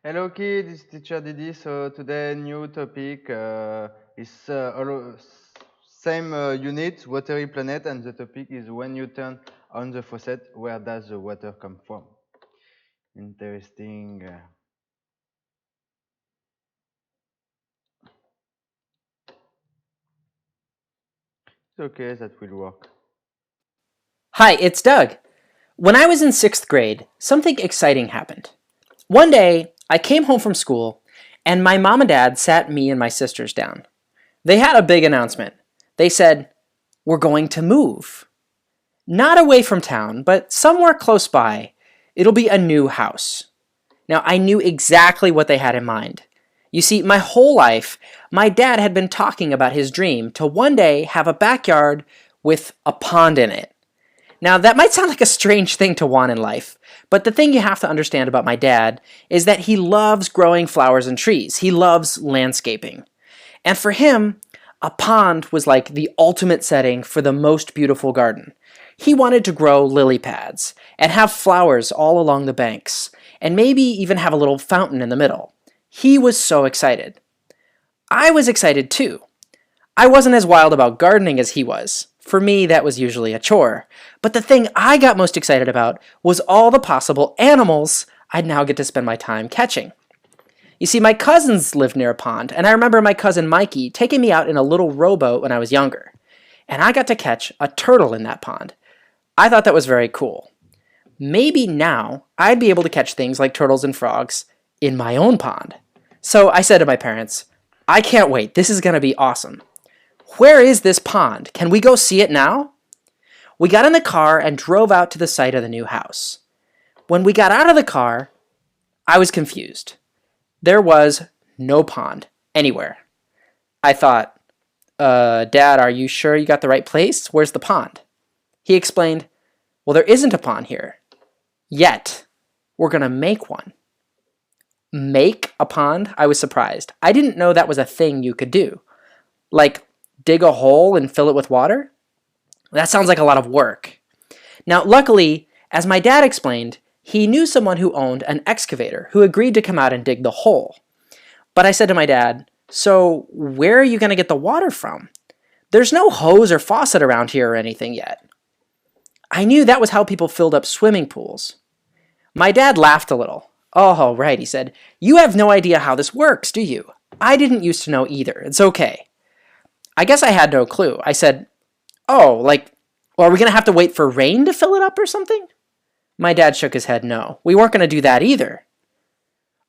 Hello kids, it's teacher Didi. So today new topic is same unit, watery planet, and the topic is when you turn on the faucet, where does the water come from? Interesting. It's okay, that will work. Hi, it's Doug. When I was in 6th grade, something exciting happened. One day, I came home from school, and my mom and dad sat me and my sisters down. They had a big announcement. They said, "We're going to move. Not away from town, but somewhere close by. It'll be a new house." Now, I knew exactly what they had in mind. You see, my whole life, my dad had been talking about his dream to one day have a backyard with a pond in it. Now, that might sound like a strange thing to want in life, but the thing you have to understand about my dad is that he loves growing flowers and trees. He loves landscaping. And for him, a pond was like the ultimate setting for the most beautiful garden. He wanted to grow lily pads and have flowers all along the banks, and maybe even have a little fountain in the middle. He was so excited. I was excited too. I wasn't as wild about gardening as he was. For me, that was usually a chore. But the thing I got most excited about was all the possible animals I'd now get to spend my time catching. You see, my cousins lived near a pond, and I remember my cousin Mikey taking me out in a little rowboat when I was younger. And I got to catch a turtle in that pond. I thought that was very cool. Maybe now I'd be able to catch things like turtles and frogs in my own pond. So I said to my parents, "I can't wait. This is going to be awesome. Where is this pond? Can we go see it now?" We got in the car and drove out to the site of the new house. When we got out of the car, I was confused. There was no pond anywhere. I thought, Dad, are you sure you got the right place? Where's the pond?" He explained, "Well, there isn't a pond here. Yet. We're going to make one." Make a pond? I was surprised. I didn't know that was a thing you could do. Like, dig a hole and fill it with water? That sounds like a lot of work. Now, luckily, as my dad explained, he knew someone who owned an excavator who agreed to come out and dig the hole. But I said to my dad, "So where are you going to get the water from? There's no hose or faucet around here or anything yet." I knew that was how people filled up swimming pools. My dad laughed a little. "Oh, right," he said. "You have no idea how this works, do you? I didn't used to know either. It's okay." I guess I had no clue. I said, "Oh, well, are we going to have to wait for rain to fill it up or something?" My dad shook his head no. We weren't going to do that either.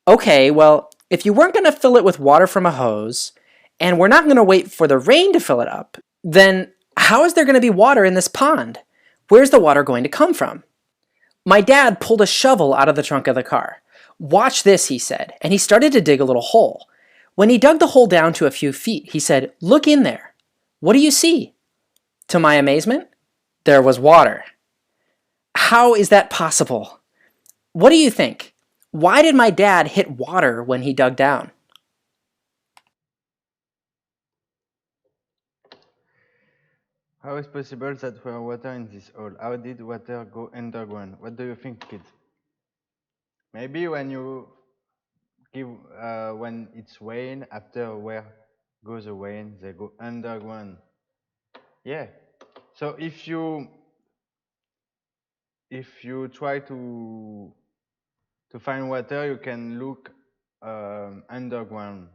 "Okay, well, if you weren't going to fill it with water from a hose, and we're not going to wait for the rain to fill it up, then how is there going to be water in this pond? Where's the water going to come from?" My dad pulled a shovel out of the trunk of the car. "Watch this," he said, and he started to dig a little hole. When he dug the hole down to a few feet, he said, "Look in there. What do you see?" To my amazement, there was water. How is that possible? What do you think? Why did my dad hit water when he dug down? How is possible that there water in this hole? How did water go underground? What do you think, kids? Maybe when it's rain, after where goes the rain, they go underground. Yeah. So if you try to find water, you can look underground.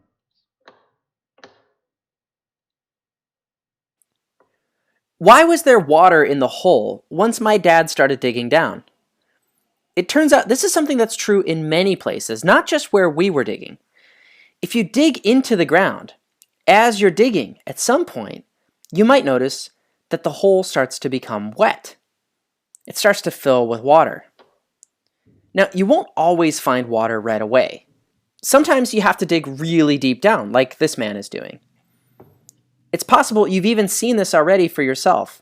Why was there water in the hole once my dad started digging down? It turns out this is something that's true in many places, not just where we were digging. If you dig into the ground, as you're digging, at some point, you might notice that the hole starts to become wet. It starts to fill with water. Now, you won't always find water right away. Sometimes you have to dig really deep down, like this man is doing. It's possible you've even seen this already for yourself.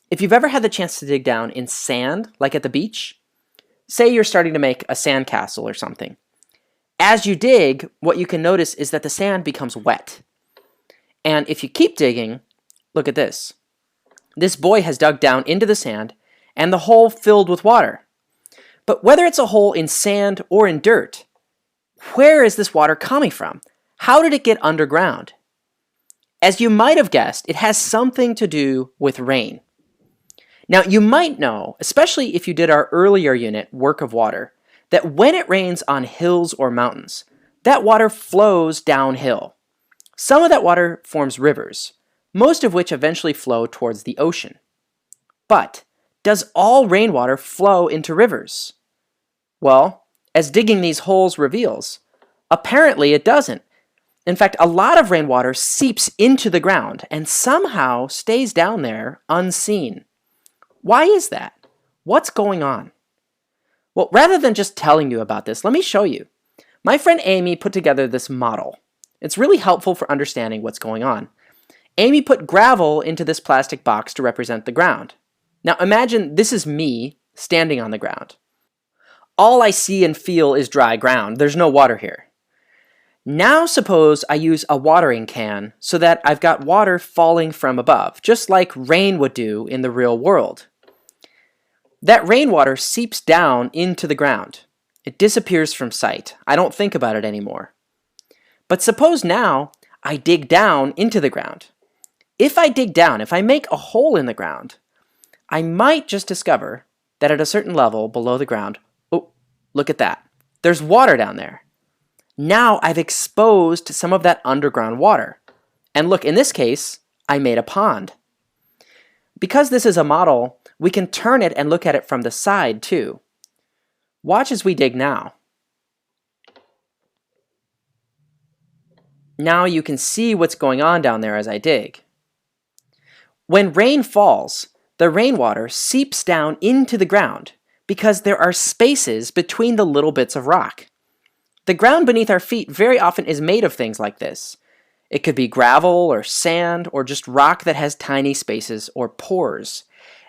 If you've ever had the chance to dig down in sand, like at the beach, say you're starting to make a sandcastle or something. As you dig, what you can notice is that the sand becomes wet. And if you keep digging, look at this. This boy has dug down into the sand, and the hole filled with water. But whether it's a hole in sand or in dirt, Where is this water coming from? How did it get underground? As you might have guessed, it has something to do with rain. Now, you might know, especially if you did our earlier unit, Work of Water, that when it rains on hills or mountains, that water flows downhill. Some of that water forms rivers, most of which eventually flow towards the ocean. But does all rainwater flow into rivers? Well, as digging these holes reveals, apparently it doesn't. In fact, a lot of rainwater seeps into the ground and somehow stays down there unseen. Why is that? What's going on? Well, rather than just telling you about this, let me show you. My friend Amy put together this model. It's really helpful for understanding what's going on. Amy put gravel into this plastic box to represent the ground. Now imagine this is me standing on the ground. All I see and feel is dry ground. There's no water here. Now suppose I use a watering can so that I've got water falling from above, just like rain would do in the real world. That rainwater seeps down into the ground. It disappears from sight. I don't think about it anymore. But suppose now I dig down into the ground. If I dig down, if I make a hole in the ground, I might just discover that at a certain level below the ground, oh, look at that. There's water down there. Now I've exposed some of that underground water. And look, in this case, I made a pond. Because this is a model, we can turn it and look at it from the side too. Watch as we dig now. Now you can see what's going on down there as I dig. When rain falls, the rainwater seeps down into the ground because there are spaces between the little bits of rock. The ground beneath our feet very often is made of things like this. It could be gravel or sand or just rock that has tiny spaces or pores.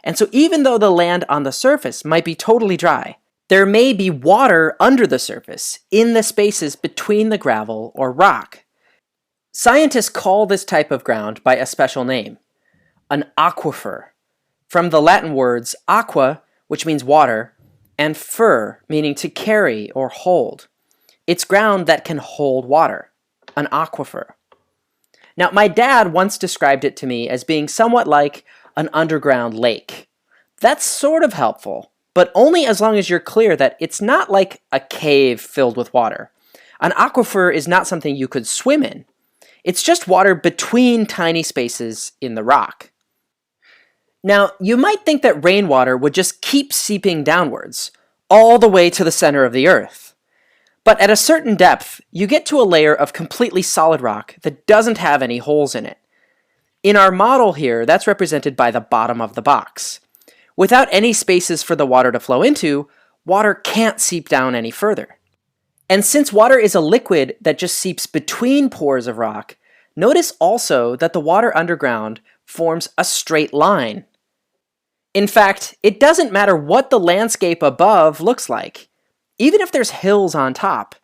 And so even though the land on the surface might be totally dry, there may be water under the surface in the spaces between the gravel or rock. Scientists call this type of ground by a special name, an aquifer, from the Latin words aqua, which means water, and fer, meaning to carry or hold. It's ground that can hold water, an aquifer. Now, my dad once described it to me as being somewhat like an underground lake. That's sort of helpful, but only as long as you're clear that it's not like a cave filled with water. An aquifer is not something you could swim in. It's just water between tiny spaces in the rock. Now, you might think that rainwater would just keep seeping downwards, all the way to the center of the earth. But at a certain depth, you get to a layer of completely solid rock that doesn't have any holes in it. In our model here, that's represented by the bottom of the box. Without any spaces for the water to flow into, water can't seep down any further. And since water is a liquid that just seeps between pores of rock, notice also that the water underground forms a straight line. In fact, it doesn't matter what the landscape above looks like. Even if there's hills on top,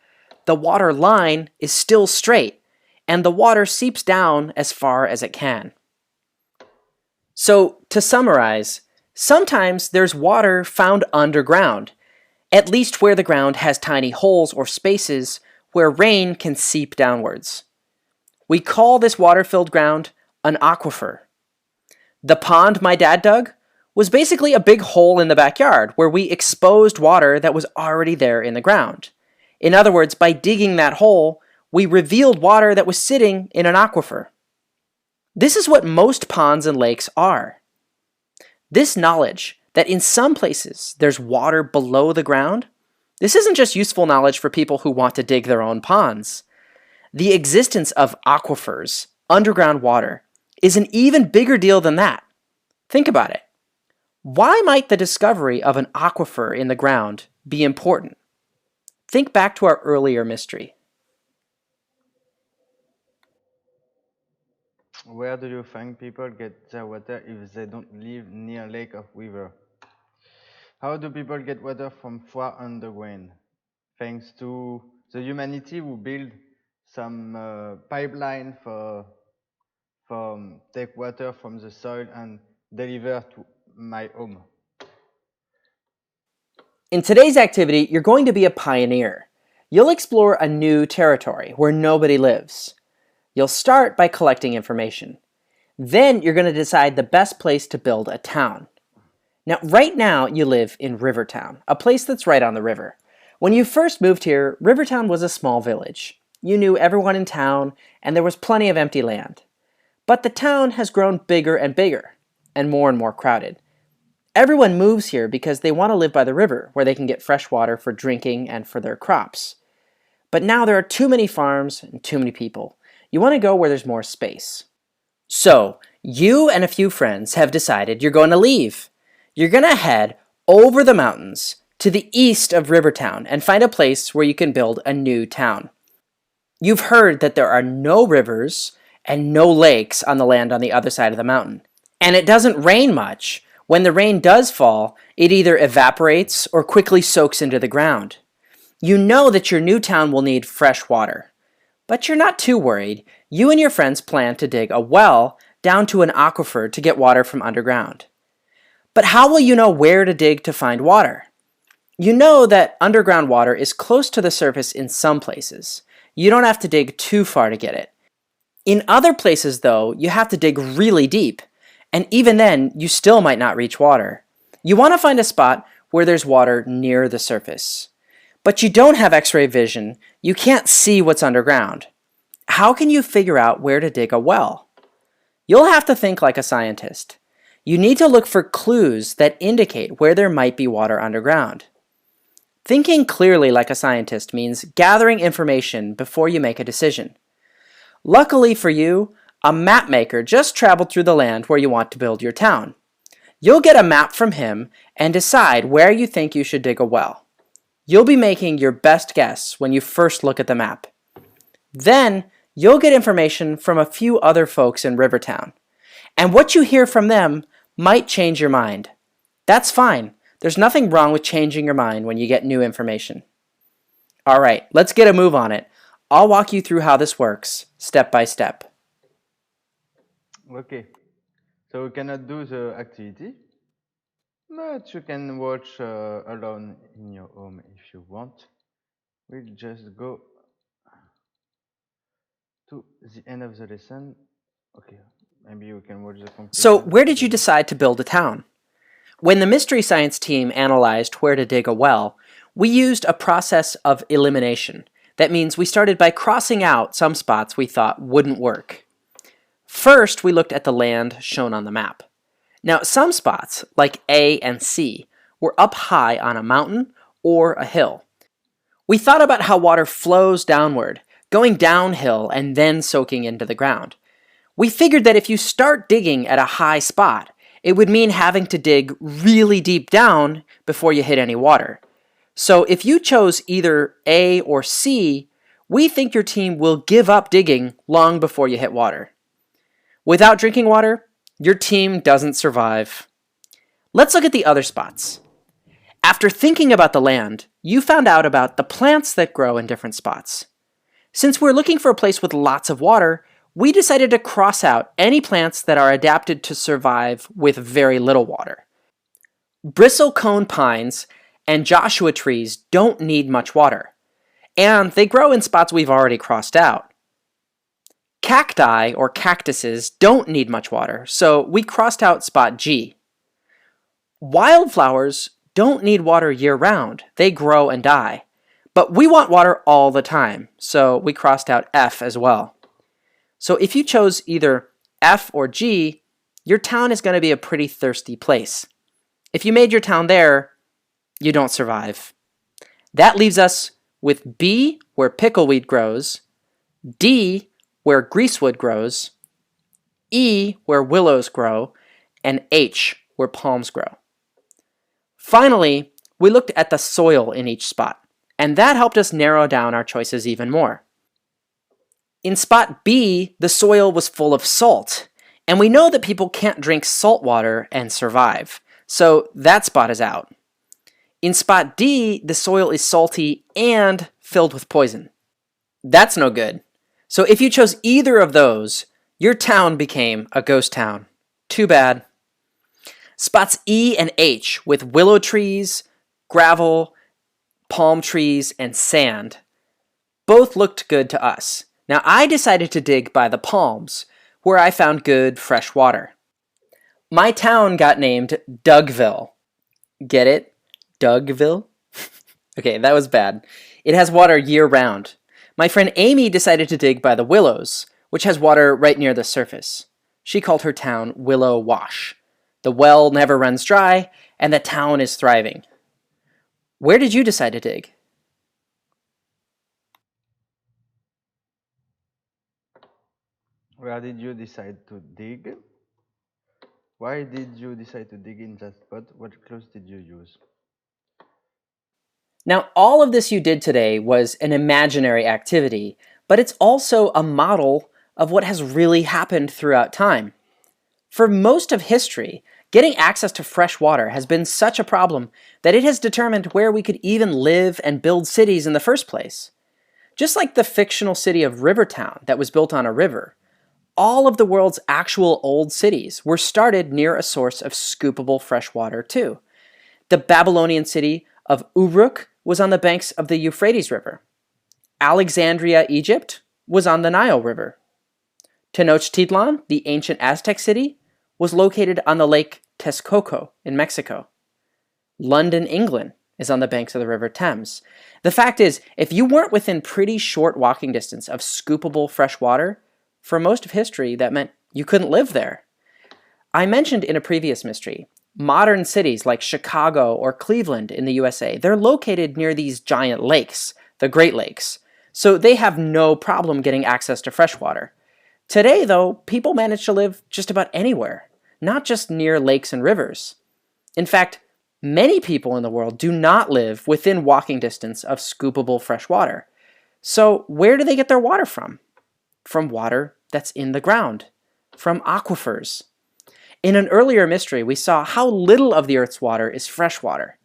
the water line is still straight, and the water seeps down as far as it can. So, to summarize, sometimes there's water found underground, at least where the ground has tiny holes or spaces where rain can seep downwards. We call this water-filled ground an aquifer. The pond my dad dug was basically a big hole in the backyard where we exposed water that was already there in the ground. In other words, by digging that hole, we revealed water that was sitting in an aquifer. This is what most ponds and lakes are. This knowledge that in some places there's water below the ground, this isn't just useful knowledge for people who want to dig their own ponds. The existence of aquifers, underground water, is an even bigger deal than that. Think about it. Why might the discovery of an aquifer in the ground be important? Think back to our earlier mystery. Where do you think people get their water if they don't live near lake or river? How do people get water from far underground? Thanks to the humanity who build some pipeline for take water from the soil and deliver to my home. In today's activity, you're going to be a pioneer. You'll explore a new territory where nobody lives. You'll start by collecting information. Then you're going to decide the best place to build a town. Now, right now, you live in Rivertown, a place that's right on the river. When you first moved here, Rivertown was a small village. You knew everyone in town, and there was plenty of empty land. But the town has grown bigger and bigger, and more crowded. Everyone moves here because they want to live by the river, where they can get fresh water for drinking and for their crops. But now there are too many farms and too many people. You want to go where there's more space. So, you and a few friends have decided you're going to leave. You're going to head over the mountains to the east of Rivertown and find a place where you can build a new town. You've heard that there are no rivers and no lakes on the land on the other side of the mountain. And it doesn't rain much. When the rain does fall, it either evaporates or quickly soaks into the ground. You know that your new town will need fresh water. But you're not too worried. You and your friends plan to dig a well down to an aquifer to get water from underground. But how will you know where to dig to find water? You know that underground water is close to the surface in some places. You don't have to dig too far to get it. In other places, though, you have to dig really deep, and even then, you still might not reach water. You want to find a spot where there's water near the surface. But you don't have X-ray vision. You can't see what's underground. How can you figure out where to dig a well? You'll have to think like a scientist. You need to look for clues that indicate where there might be water underground. Thinking clearly like a scientist means gathering information before you make a decision. Luckily for you, a map maker just traveled through the land where you want to build your town. You'll get a map from him and decide where you think you should dig a well. You'll be making your best guess when you first look at the map. Then, you'll get information from a few other folks in Rivertown. And what you hear from them might change your mind. That's fine. There's nothing wrong with changing your mind when you get new information. All right, let's get a move on it. I'll walk you through how this works, step by step. Okay, so we cannot do the activity, but you can watch alone in your home if you want. We'll just go to the end of the lesson. Okay, maybe you can watch the completion. So, where did you decide to build a town? When the Mystery Science team analyzed where to dig a well, we used a process of elimination. That means we started by crossing out some spots we thought wouldn't work. First, we looked at the land shown on the map. Now, some spots, like A and C, were up high on a mountain or a hill. We thought about how water flows downward, going downhill and then soaking into the ground. We figured that if you start digging at a high spot, it would mean having to dig really deep down before you hit any water. So if you chose either A or C, we think your team will give up digging long before you hit water. Without drinking water, your team doesn't survive. Let's look at the other spots. After thinking about the land, you found out about the plants that grow in different spots. Since we're looking for a place with lots of water, we decided to cross out any plants that are adapted to survive with very little water. Bristlecone pines and Joshua trees don't need much water, and they grow in spots we've already crossed out. Cacti or cactuses don't need much water, so we crossed out spot G. Wildflowers don't need water year-round. They grow and die. But we want water all the time, so we crossed out F as well. So if you chose either F or G, your town is going to be a pretty thirsty place. If you made your town there, you don't survive. That leaves us with B, where pickleweed grows, D, where greasewood grows, E, where willows grow, and H, where palms grow. Finally, we looked at the soil in each spot, and that helped us narrow down our choices even more. In spot B, the soil was full of salt, and we know that people can't drink salt water and survive, so that spot is out. In spot D, the soil is salty and filled with poison. That's no good. So if you chose either of those, your town became a ghost town. Too bad. Spots E and H with willow trees, gravel, palm trees, and sand Both looked good to us. Now I decided to dig by the palms, where I found good fresh water. My town got named Dougville. Get it? Dougville? Okay, that was bad. It has water year-round. My friend Amy decided to dig by the willows, which has water right near the surface. She called her town Willow Wash. The well never runs dry, and the town is thriving. Where did you decide to dig? Where did you decide to dig? Why did you decide to dig in that spot? What clothes did you use? Now, all of this you did today was an imaginary activity, but it's also a model of what has really happened throughout time. For most of history, getting access to fresh water has been such a problem that it has determined where we could even live and build cities in the first place. Just like the fictional city of Rivertown that was built on a river, all of the world's actual old cities were started near a source of scoopable fresh water too. The Babylonian city of Uruk was on the banks of the Euphrates River. Alexandria, Egypt, was on the Nile River. Tenochtitlan, the ancient Aztec city, was located on the lake Texcoco in Mexico. London, England, is on the banks of the River Thames. The fact is, if you weren't within pretty short walking distance of scoopable fresh water, for most of history that meant you couldn't live there. I mentioned in a previous mystery, modern cities like Chicago or Cleveland in the USA, they're located near these giant lakes, the Great Lakes, so they have no problem getting access to fresh water. Today, though, people manage to live just about anywhere, not just near lakes and rivers. In fact, many people in the world do not live within walking distance of scoopable fresh water. So where do they get their water from? From water that's in the ground, from aquifers. In an earlier mystery, we saw how little of the Earth's water is fresh water.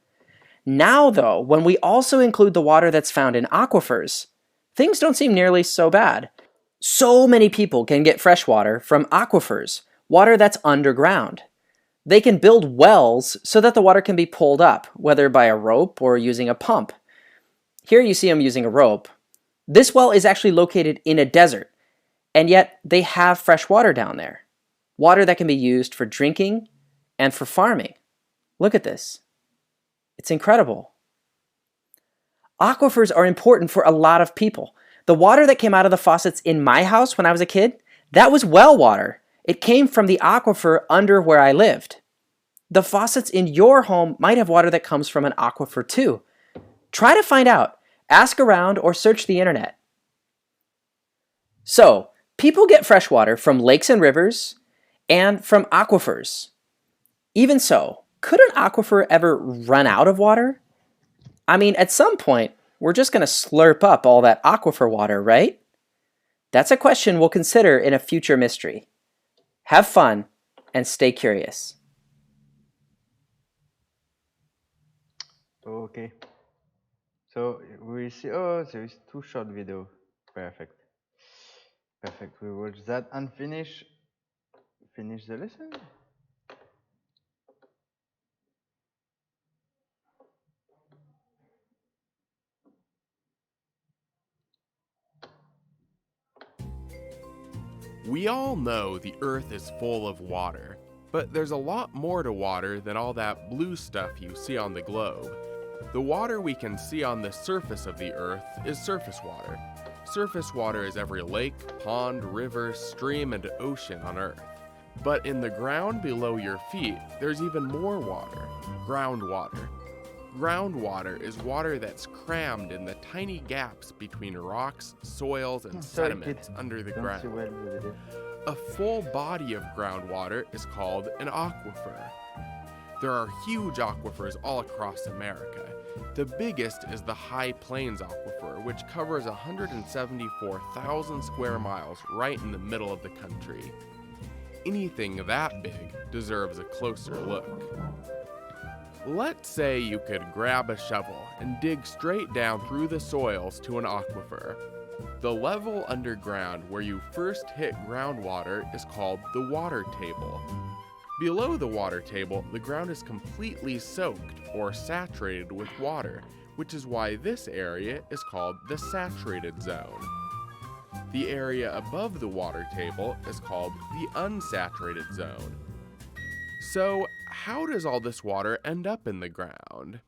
Now, though, when we also include the water that's found in aquifers, things don't seem nearly so bad. So many people can get fresh water from aquifers, water that's underground. They can build wells so that the water can be pulled up, whether by a rope or using a pump. Here you see them using a rope. This well is actually located in a desert, and yet they have fresh water down there. Water that can be used for drinking and for farming. Look at this. It's incredible. Aquifers are important for a lot of people. The water that came out of the faucets in my house when I was a kid, that was well water. It came from the aquifer under where I lived. The faucets in your home might have water that comes from an aquifer too. Try to find out. Ask around or search the internet. So, people get fresh water from lakes and rivers and from aquifers. Even so, could an aquifer ever run out of water? I mean, at some point, we're just going to slurp up all that aquifer water, right? That's a question we'll consider in a future mystery. Have fun and stay curious. Okay. So we see, oh, there is 2 short video. Perfect. Perfect. We watch that and finish the lesson. We all know the Earth is full of water, but there's a lot more to water than all that blue stuff you see on the globe. The water we can see on the surface of the Earth is surface water. Surface water is every lake, pond, river, stream, and ocean on Earth. But in the ground below your feet, there's even more water, groundwater. Groundwater is water that's crammed in the tiny gaps between rocks, soils, and sediments under the ground. A full body of groundwater is called an aquifer. There are huge aquifers all across America. The biggest is the High Plains Aquifer, which covers 174,000 square miles right in the middle of the country. Anything that big deserves a closer look. Let's say you could grab a shovel and dig straight down through the soils to an aquifer. The level underground where you first hit groundwater is called the water table. Below the water table, the ground is completely soaked or saturated with water, which is why this area is called the saturated zone. The area above the water table is called the unsaturated zone. So, how does all this water end up in the ground?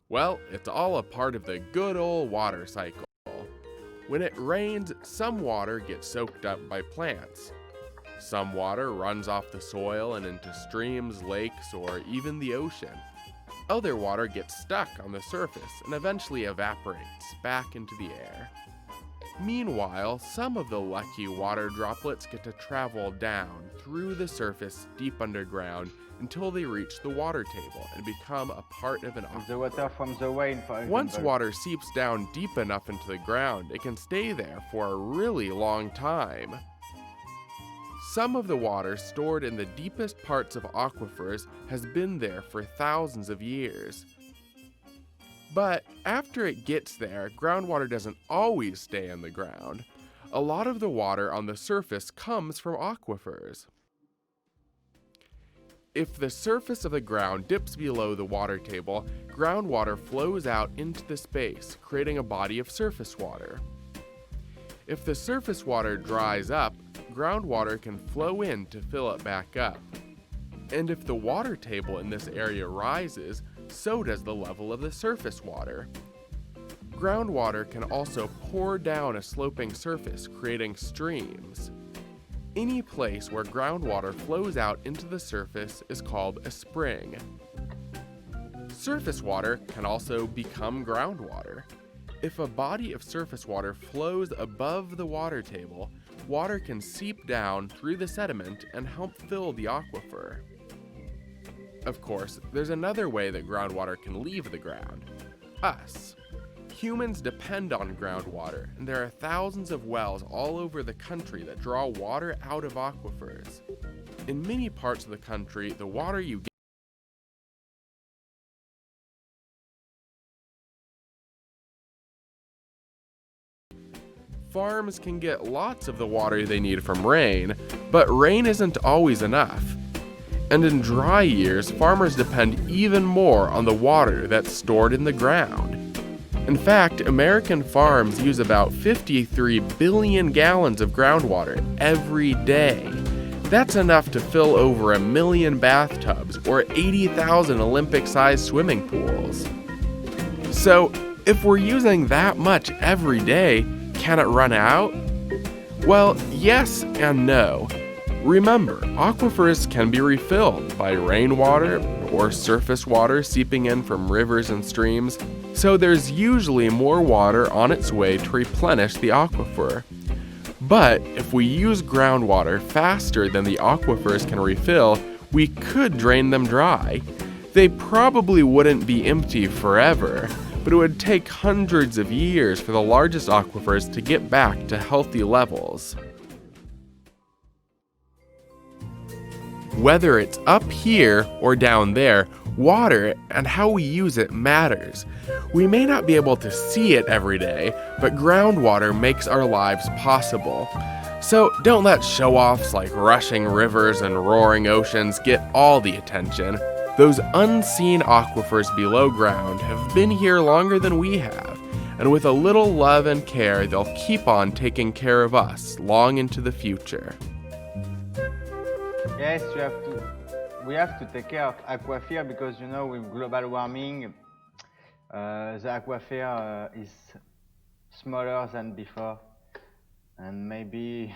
Well, it's all a part of the good old water cycle. When it rains, some water gets soaked up by plants. Some water runs off the soil and into streams, lakes, or even the ocean. Other water gets stuck on the surface and eventually evaporates back into the air. Meanwhile, some of the lucky water droplets get to travel down through the surface deep underground until they reach the water table and become a part of an aquifer. The water from the rain, for example. Once water seeps down deep enough into the ground, it can stay there for a really long time. Some of the water stored in the deepest parts of aquifers has been there for thousands of years. But after it gets there, groundwater doesn't always stay in the ground. A lot of the water on the surface comes from aquifers. If the surface of the ground dips below the water table, groundwater flows out into the space, creating a body of surface water. If the surface water dries up, groundwater can flow in to fill it back up. And if the water table in this area rises, so does the level of the surface water. Groundwater can also pour down a sloping surface, creating streams. Any place where groundwater flows out into the surface is called a spring. Surface water can also become groundwater. If a body of surface water flows above the water table, water can seep down through the sediment and help fill the aquifer. Of course, there's another way that groundwater can leave the ground: us. Humans depend on groundwater, and there are thousands of wells all over the country that draw water out of aquifers. In many parts of the country, the water you get farms can get lots of the water they need from rain, but rain isn't always enough. And in dry years, farmers depend even more on the water that's stored in the ground. In fact, American farms use about 53 billion gallons of groundwater every day. That's enough to fill over 1 million bathtubs or 80,000 Olympic-sized swimming pools. So, if we're using that much every day, can it run out? Well, yes and no. Remember, aquifers can be refilled by rainwater or surface water seeping in from rivers and streams, so there's usually more water on its way to replenish the aquifer. But if we use groundwater faster than the aquifers can refill, we could drain them dry. They probably wouldn't be empty forever, but it would take hundreds of years for the largest aquifers to get back to healthy levels. Whether it's up here or down there, water and how we use it matters. We may not be able to see it every day, but groundwater makes our lives possible. So don't let show-offs like rushing rivers and roaring oceans get all the attention. Those unseen aquifers below ground have been here longer than we have, and with a little love and care, they'll keep on taking care of us long into the future. Yes, we have to take care of aquifer because, you know, with global warming, the aquifer is smaller than before. And maybe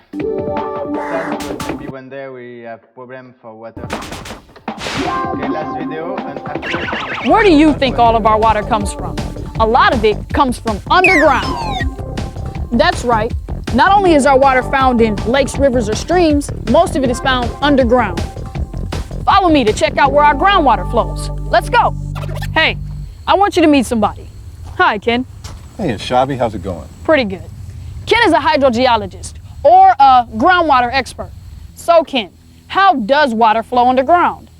one day we have problem for water. Okay, last video and after. Where do you think all of our water comes from? A lot of it comes from underground. That's right. Not only is our water found in lakes, rivers, or streams, most of it is found underground. Follow me to check out where our groundwater flows. Let's go. Hey, I want you to meet somebody. Hi, Ken. Hey, it's Shabi. How's it going? Pretty good. Ken is a hydrogeologist or a groundwater expert. So, Ken, how does water flow underground?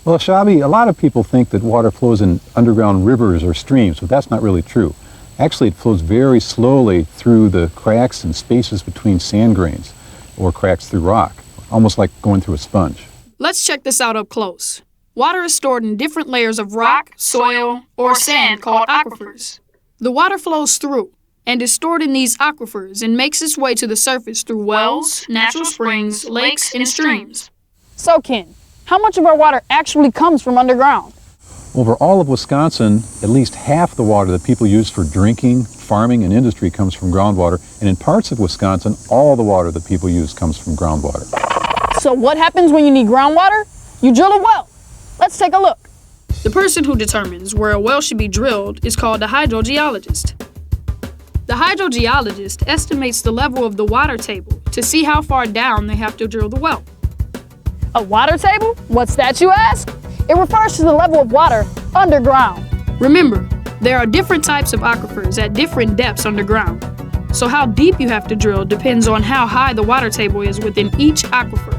Well, Shabi, a lot of people think that water flows in underground rivers or streams, but that's not really true. Actually, it flows very slowly through the cracks and spaces between sand grains or cracks through rock, almost like going through a sponge. Let's check this out up close. Water is stored in different layers of rock, soil, or sand called aquifers. The water flows through and is stored in these aquifers and makes its way to the surface through wells, natural springs, lakes, and streams. So, Ken, how much of our water actually comes from underground? Over all of Wisconsin, at least half the water that people use for drinking, farming, and industry comes from groundwater. And in parts of Wisconsin, all the water that people use comes from groundwater. So what happens when you need groundwater? You drill a well. Let's take a look. The person who determines where a well should be drilled is called a hydrogeologist. The hydrogeologist estimates the level of the water table to see how far down they have to drill the well. A water table? What's that, you ask? It refers to the level of water underground. Remember, there are different types of aquifers at different depths underground. So how deep you have to drill depends on how high the water table is within each aquifer.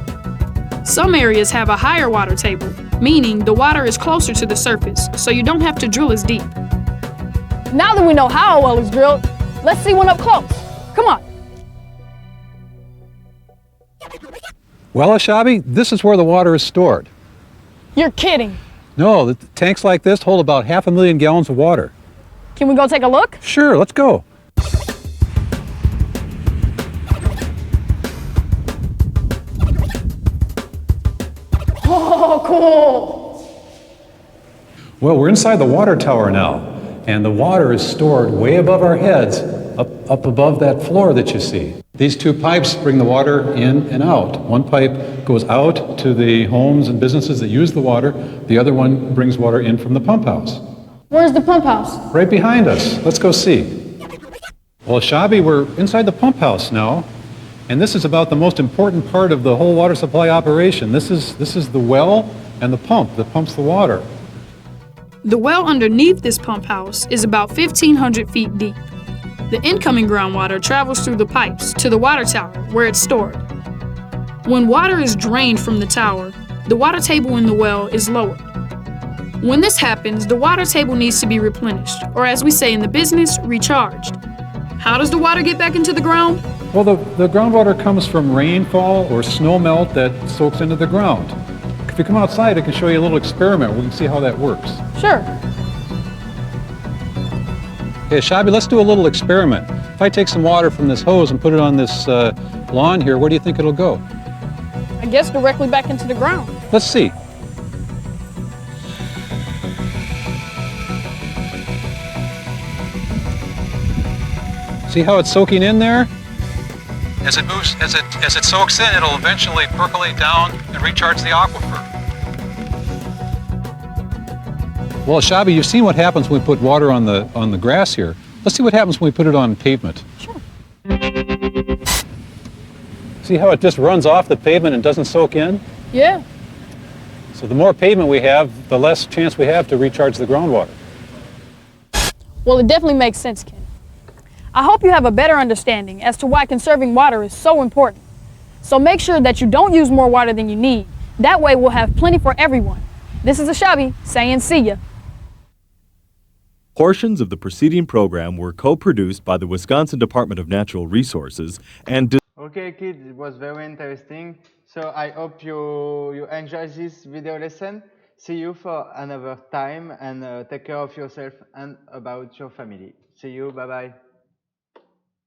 Some areas have a higher water table, meaning the water is closer to the surface, so you don't have to drill as deep. Now that we know how a well is drilled, let's see one up close. Come on. Well, Ashabi, this is where the water is stored. You're kidding. No, the tanks like this hold about 500,000 gallons of water. Can we go take a look? Sure, let's go. Oh, cool. Well, we're inside the water tower now, and the water is stored way above our heads, up above that floor that you see. These two pipes bring the water in and out. One pipe goes out to the homes and businesses that use the water. The other one brings water in from the pump house. Where's the pump house? Right behind us. Let's go see. Well, Shabi, we're inside the pump house now, and this is about the most important part of the whole water supply operation. This is the well and the pump that pumps the water. The well underneath this pump house is about 1,500 feet deep. The incoming groundwater travels through the pipes to the water tower where it's stored. When water is drained from the tower, the water table in the well is lowered. When this happens, the water table needs to be replenished, or as we say in the business, recharged. How does the water get back into the ground? Well, the groundwater comes from rainfall or snow melt that soaks into the ground. If you come outside, I can show you a little experiment. We can see how that works. Sure. Okay, Shabi, let's do a little experiment. If I take some water from this hose and put it on this lawn here, where do you think it'll go? I guess directly back into the ground. Let's see. See how it's soaking in there? As it moves, as it soaks in, it'll eventually percolate down and recharge the aquifer. Well, Shabi, you've seen what happens when we put water on the grass here. Let's see what happens when we put it on pavement. Sure. See how it just runs off the pavement and doesn't soak in? Yeah. So the more pavement we have, the less chance we have to recharge the groundwater. Well, it definitely makes sense, Ken. I hope you have a better understanding as to why conserving water is so important. So make sure that you don't use more water than you need. That way we'll have plenty for everyone. This is Ashabi saying see ya. Portions of the preceding program were co-produced by the Wisconsin Department of Natural Resources and Okay, kids, it was very interesting. So I hope you enjoy this video lesson. See you for another time, and take care of yourself and about your family. See you, bye-bye.